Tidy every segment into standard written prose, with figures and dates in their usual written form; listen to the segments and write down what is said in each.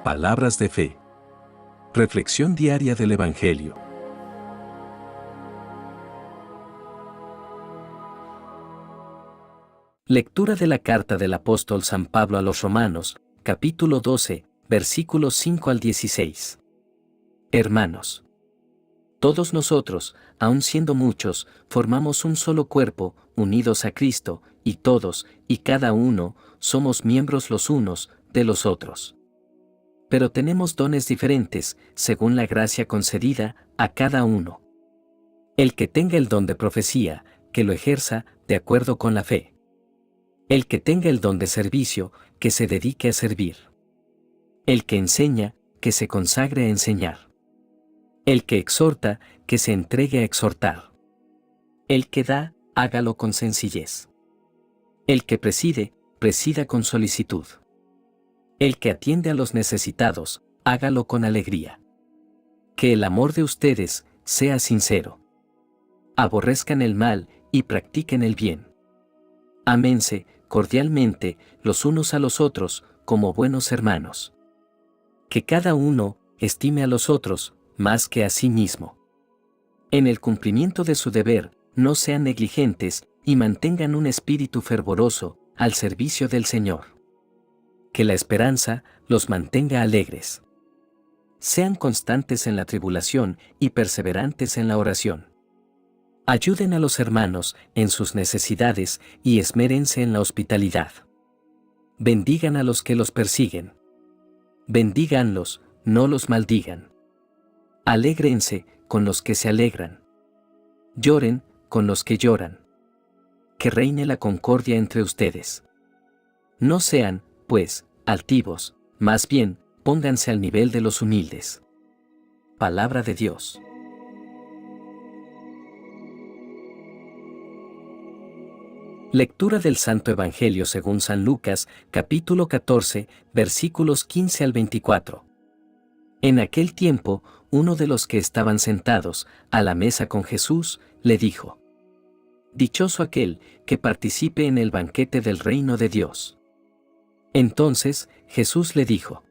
Palabras de fe. Reflexión diaria del Evangelio. Lectura de la carta del apóstol San Pablo a los Romanos, capítulo 12, versículos 5 al 16. Hermanos, todos nosotros, aun siendo muchos, formamos un solo cuerpo, unidos a Cristo, y todos, y cada uno, somos miembros los unos de los otros. Pero tenemos dones diferentes, según la gracia concedida a cada uno. El que tenga el don de profecía, que lo ejerza de acuerdo con la fe. El que tenga el don de servicio, que se dedique a servir. El que enseña, que se consagre a enseñar. El que exhorta, que se entregue a exhortar. El que da, hágalo con sencillez. El que preside, presida con solicitud. El que atiende a los necesitados, hágalo con alegría. Que el amor de ustedes sea sincero. Aborrezcan el mal y practiquen el bien. Ámense cordialmente los unos a los otros como buenos hermanos. Que cada uno estime a los otros más que a sí mismo. En el cumplimiento de su deber, no sean negligentes y mantengan un espíritu fervoroso al servicio del Señor. Que la esperanza los mantenga alegres. Sean constantes en la tribulación y perseverantes en la oración. Ayuden a los hermanos en sus necesidades y esmérense en la hospitalidad. Bendigan a los que los persiguen. Bendíganlos, no los maldigan. Alégrense con los que se alegran. Lloren con los que lloran. Que reine la concordia entre ustedes. No sean, pues, altivos, más bien, pónganse al nivel de los humildes. Palabra de Dios. Lectura del Santo Evangelio según San Lucas, capítulo 14, versículos 15 al 24. En aquel tiempo, uno de los que estaban sentados a la mesa con Jesús, le dijo: Dichoso aquel que participe en el banquete del reino de Dios. Entonces, Jesús le dijo: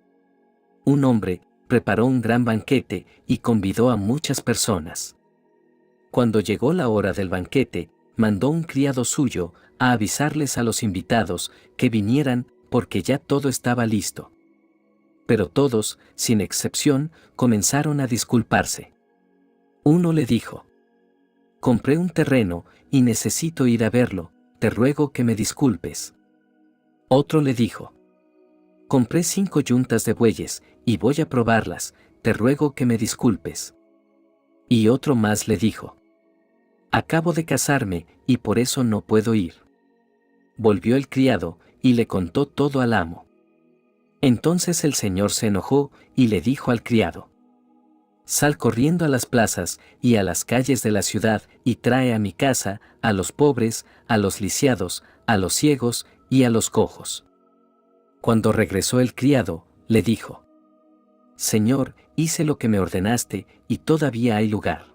Un hombre preparó un gran banquete y convidó a muchas personas. Cuando llegó la hora del banquete, mandó un criado suyo a avisarles a los invitados que vinieran porque ya todo estaba listo. Pero todos, sin excepción, comenzaron a disculparse. Uno le dijo: Compré un terreno y necesito ir a verlo, te ruego que me disculpes. Otro le dijo: Compré 5 yuntas de bueyes y voy a probarlas, te ruego que me disculpes. Y otro más le dijo: Acabo de casarme y por eso no puedo ir. Volvió el criado y le contó todo al amo. Entonces el señor se enojó y le dijo al criado: Sal corriendo a las plazas y a las calles de la ciudad y trae a mi casa a los pobres, a los lisiados, a los ciegos y a los cojos. Cuando regresó el criado, le dijo: Señor, hice lo que me ordenaste y todavía hay lugar.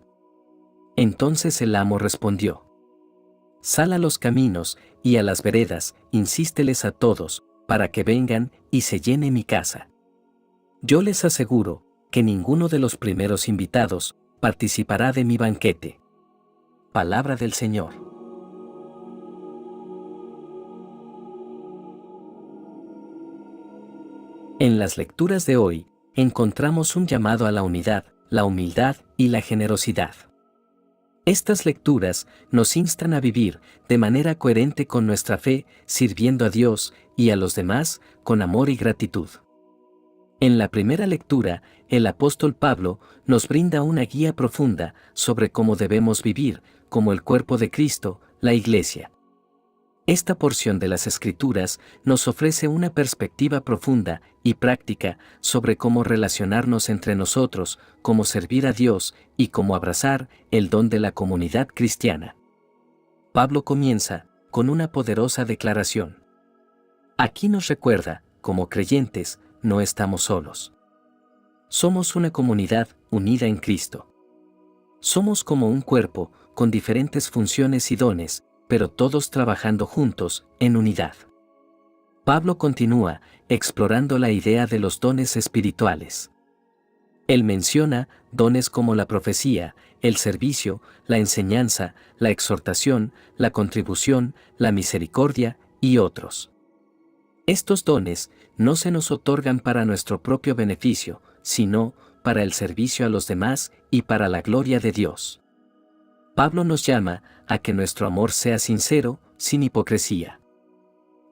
Entonces el amo respondió: Sal a los caminos y a las veredas, insísteles a todos, para que vengan y se llene mi casa. Yo les aseguro que ninguno de los primeros invitados participará de mi banquete. Palabra del Señor. En las lecturas de hoy, encontramos un llamado a la unidad, la humildad y la generosidad. Estas lecturas nos instan a vivir de manera coherente con nuestra fe, sirviendo a Dios y a los demás con amor y gratitud. En la primera lectura, el apóstol Pablo nos brinda una guía profunda sobre cómo debemos vivir como el cuerpo de Cristo, la Iglesia. Esta porción de las Escrituras nos ofrece una perspectiva profunda y práctica sobre cómo relacionarnos entre nosotros, cómo servir a Dios y cómo abrazar el don de la comunidad cristiana. Pablo comienza con una poderosa declaración. Aquí nos recuerda, como creyentes, no estamos solos. Somos una comunidad unida en Cristo. Somos como un cuerpo, con diferentes funciones y dones, pero todos trabajando juntos, en unidad. Pablo continúa explorando la idea de los dones espirituales. Él menciona dones como la profecía, el servicio, la enseñanza, la exhortación, la contribución, la misericordia y otros. Estos dones no se nos otorgan para nuestro propio beneficio, sino para el servicio a los demás y para la gloria de Dios. Pablo nos llama a que nuestro amor sea sincero, sin hipocresía.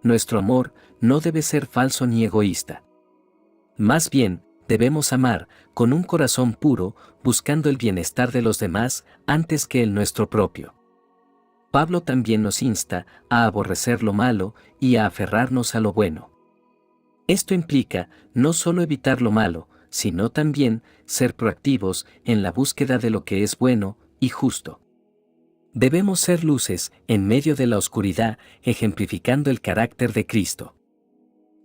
Nuestro amor no debe ser falso ni egoísta. Más bien, debemos amar con un corazón puro, buscando el bienestar de los demás antes que el nuestro propio. Pablo también nos insta a aborrecer lo malo y a aferrarnos a lo bueno. Esto implica no solo evitar lo malo, sino también ser proactivos en la búsqueda de lo que es bueno y justo. Debemos ser luces en medio de la oscuridad, ejemplificando el carácter de Cristo.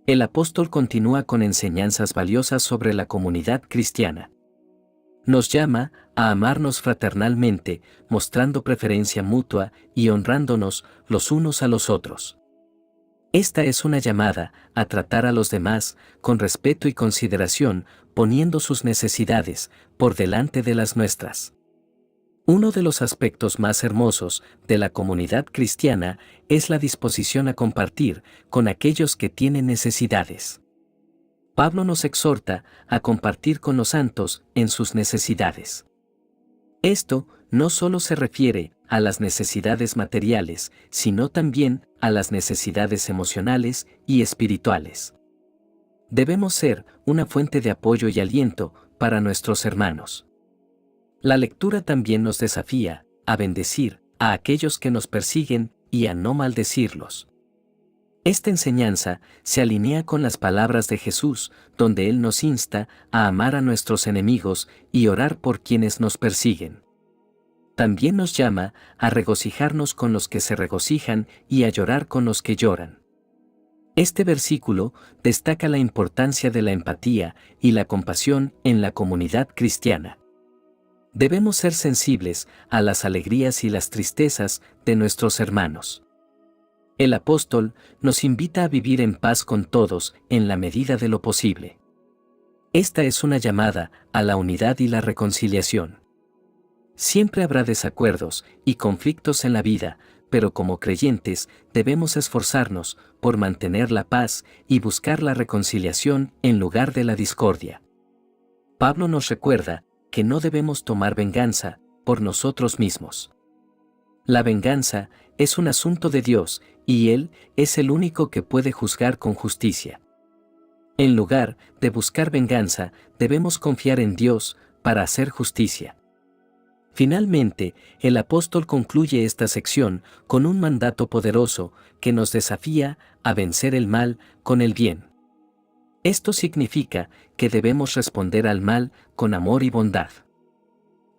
El apóstol continúa con enseñanzas valiosas sobre la comunidad cristiana. Nos llama a amarnos fraternalmente, mostrando preferencia mutua y honrándonos los unos a los otros. Esta es una llamada a tratar a los demás con respeto y consideración, poniendo sus necesidades por delante de las nuestras. Uno de los aspectos más hermosos de la comunidad cristiana es la disposición a compartir con aquellos que tienen necesidades. Pablo nos exhorta a compartir con los santos en sus necesidades. Esto no solo se refiere a las necesidades materiales, sino también a las necesidades emocionales y espirituales. Debemos ser una fuente de apoyo y aliento para nuestros hermanos. La lectura también nos desafía a bendecir a aquellos que nos persiguen y a no maldecirlos. Esta enseñanza se alinea con las palabras de Jesús, donde Él nos insta a amar a nuestros enemigos y orar por quienes nos persiguen. También nos llama a regocijarnos con los que se regocijan y a llorar con los que lloran. Este versículo destaca la importancia de la empatía y la compasión en la comunidad cristiana. Debemos ser sensibles a las alegrías y las tristezas de nuestros hermanos. El apóstol nos invita a vivir en paz con todos en la medida de lo posible. Esta es una llamada a la unidad y la reconciliación. Siempre habrá desacuerdos y conflictos en la vida, pero como creyentes debemos esforzarnos por mantener la paz y buscar la reconciliación en lugar de la discordia. Pablo nos recuerda que no debemos tomar venganza por nosotros mismos. La venganza es un asunto de Dios y Él es el único que puede juzgar con justicia. En lugar de buscar venganza, debemos confiar en Dios para hacer justicia. Finalmente, el apóstol concluye esta sección con un mandato poderoso que nos desafía a vencer el mal con el bien. Esto significa que debemos responder al mal con amor y bondad.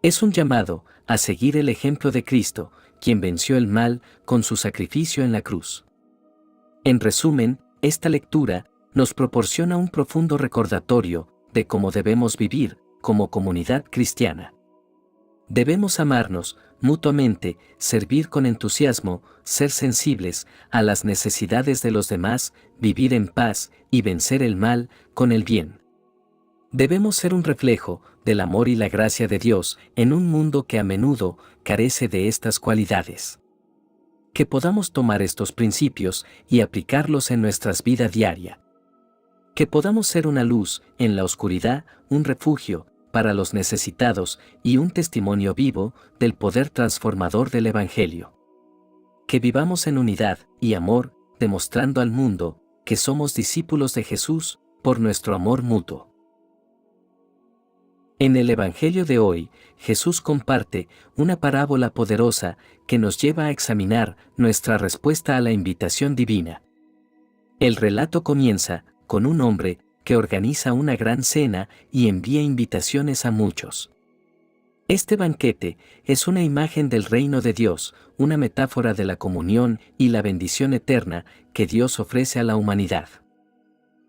Es un llamado a seguir el ejemplo de Cristo, quien venció el mal con su sacrificio en la cruz. En resumen, esta lectura nos proporciona un profundo recordatorio de cómo debemos vivir como comunidad cristiana. Debemos amarnos mutuamente, servir con entusiasmo, ser sensibles a las necesidades de los demás, vivir en paz y vencer el mal con el bien. Debemos ser un reflejo del amor y la gracia de Dios en un mundo que a menudo carece de estas cualidades. Que podamos tomar estos principios y aplicarlos en nuestra vida diaria. Que podamos ser una luz en la oscuridad, un refugio para los necesitados y un testimonio vivo del poder transformador del Evangelio. Que vivamos en unidad y amor, demostrando al mundo que somos discípulos de Jesús por nuestro amor mutuo. En el Evangelio de hoy, Jesús comparte una parábola poderosa que nos lleva a examinar nuestra respuesta a la invitación divina. El relato comienza con un hombre que organiza una gran cena y envía invitaciones a muchos. Este banquete es una imagen del reino de Dios, una metáfora de la comunión y la bendición eterna que Dios ofrece a la humanidad.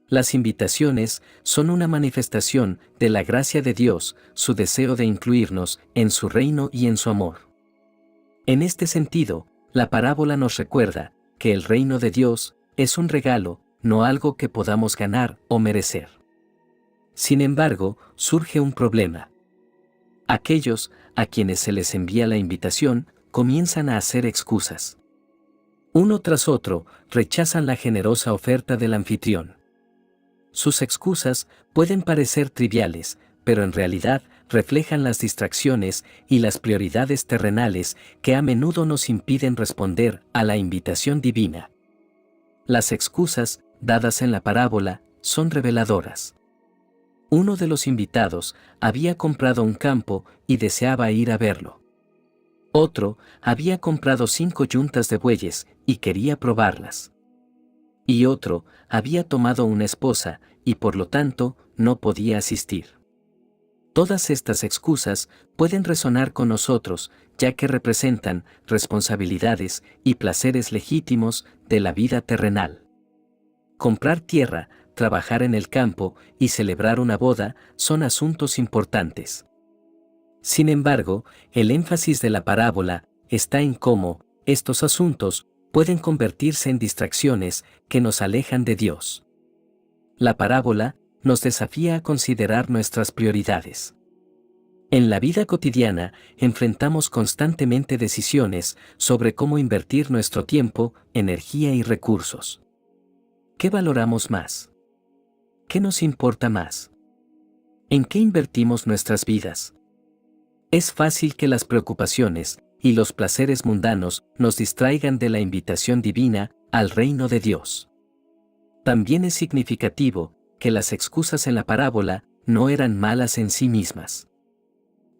Las invitaciones son una manifestación de la gracia de Dios, su deseo de incluirnos en su reino y en su amor. En este sentido, la parábola nos recuerda que el reino de Dios es un regalo no algo que podamos ganar o merecer. Sin embargo, surge un problema. Aquellos a quienes se les envía la invitación comienzan a hacer excusas. Uno tras otro rechazan la generosa oferta del anfitrión. Sus excusas pueden parecer triviales, pero en realidad reflejan las distracciones y las prioridades terrenales que a menudo nos impiden responder a la invitación divina. Las excusas, dadas en la parábola, son reveladoras. Uno de los invitados había comprado un campo y deseaba ir a verlo. Otro había comprado 5 yuntas de bueyes y quería probarlas. Y otro había tomado una esposa y por lo tanto no podía asistir. Todas estas excusas pueden resonar con nosotros, ya que representan responsabilidades y placeres legítimos de la vida terrenal. Comprar tierra, trabajar en el campo y celebrar una boda son asuntos importantes. Sin embargo, el énfasis de la parábola está en cómo estos asuntos pueden convertirse en distracciones que nos alejan de Dios. La parábola nos desafía a considerar nuestras prioridades. En la vida cotidiana enfrentamos constantemente decisiones sobre cómo invertir nuestro tiempo, energía y recursos. ¿Qué valoramos más? ¿Qué nos importa más? ¿En qué invertimos nuestras vidas? Es fácil que las preocupaciones y los placeres mundanos nos distraigan de la invitación divina al reino de Dios. También es significativo que las excusas en la parábola no eran malas en sí mismas.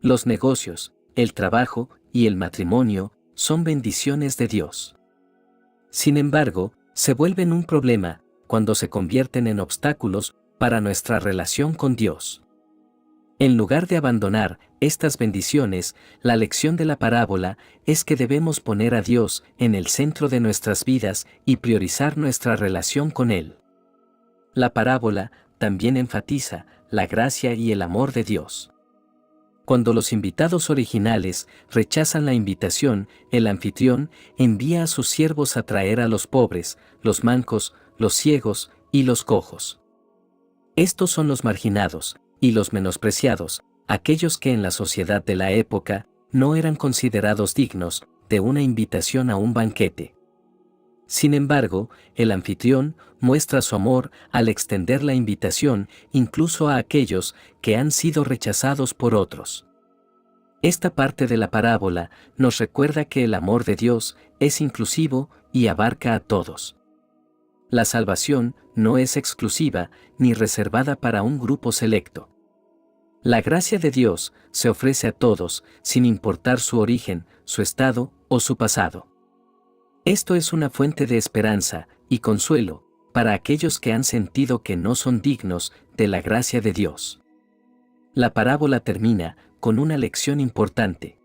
Los negocios, el trabajo y el matrimonio son bendiciones de Dios. Sin embargo, se vuelven un problema cuando se convierten en obstáculos para nuestra relación con Dios. En lugar de abandonar estas bendiciones, la lección de la parábola es que debemos poner a Dios en el centro de nuestras vidas y priorizar nuestra relación con Él. La parábola también enfatiza la gracia y el amor de Dios. Cuando los invitados originales rechazan la invitación, el anfitrión envía a sus siervos a traer a los pobres, los mancos, los ciegos y los cojos. Estos son los marginados y los menospreciados, aquellos que en la sociedad de la época no eran considerados dignos de una invitación a un banquete. Sin embargo, el anfitrión muestra su amor al extender la invitación incluso a aquellos que han sido rechazados por otros. Esta parte de la parábola nos recuerda que el amor de Dios es inclusivo y abarca a todos. La salvación no es exclusiva ni reservada para un grupo selecto. La gracia de Dios se ofrece a todos, sin importar su origen, su estado o su pasado. Esto es una fuente de esperanza y consuelo para aquellos que han sentido que no son dignos de la gracia de Dios. La parábola termina con una lección importante.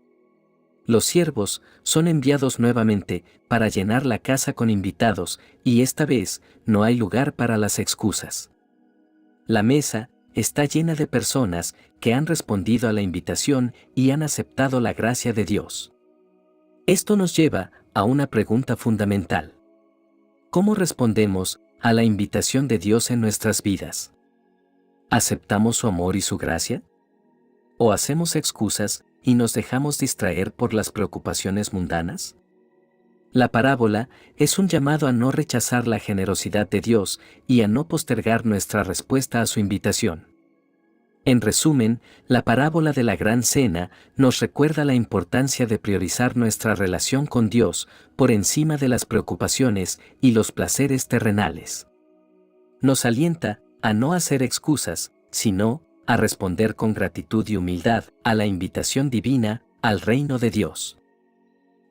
Los siervos son enviados nuevamente para llenar la casa con invitados y esta vez no hay lugar para las excusas. La mesa está llena de personas que han respondido a la invitación y han aceptado la gracia de Dios. Esto nos lleva a una pregunta fundamental. ¿Cómo respondemos a la invitación de Dios en nuestras vidas? ¿Aceptamos su amor y su gracia? ¿O hacemos excusas y nos dejamos distraer por las preocupaciones mundanas? La parábola es un llamado a no rechazar la generosidad de Dios y a no postergar nuestra respuesta a su invitación. En resumen, la parábola de la Gran Cena nos recuerda la importancia de priorizar nuestra relación con Dios por encima de las preocupaciones y los placeres terrenales. Nos alienta a no hacer excusas, sino a responder con gratitud y humildad a la invitación divina al reino de Dios.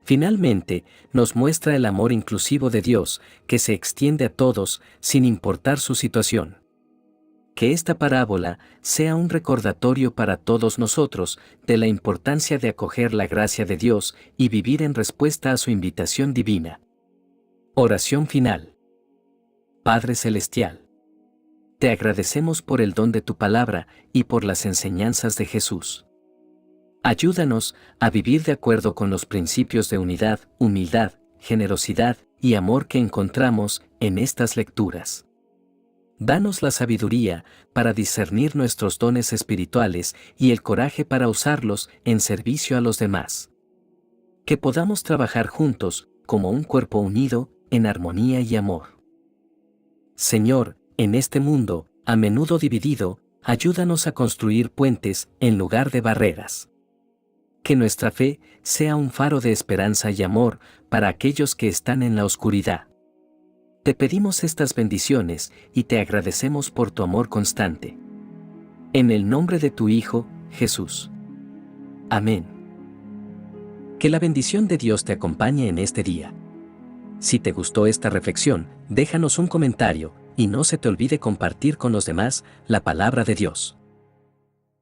Finalmente, nos muestra el amor inclusivo de Dios que se extiende a todos sin importar su situación. Que esta parábola sea un recordatorio para todos nosotros de la importancia de acoger la gracia de Dios y vivir en respuesta a su invitación divina. Oración final. Padre Celestial, te agradecemos por el don de tu palabra y por las enseñanzas de Jesús. Ayúdanos a vivir de acuerdo con los principios de unidad, humildad, generosidad y amor que encontramos en estas lecturas. Danos la sabiduría para discernir nuestros dones espirituales y el coraje para usarlos en servicio a los demás. Que podamos trabajar juntos, como un cuerpo unido, en armonía y amor. Señor, en este mundo, a menudo dividido, ayúdanos a construir puentes en lugar de barreras. Que nuestra fe sea un faro de esperanza y amor para aquellos que están en la oscuridad. Te pedimos estas bendiciones y te agradecemos por tu amor constante. En el nombre de tu Hijo, Jesús. Amén. Que la bendición de Dios te acompañe en este día. Si te gustó esta reflexión, déjanos un comentario y no se te olvide compartir con los demás la palabra de Dios.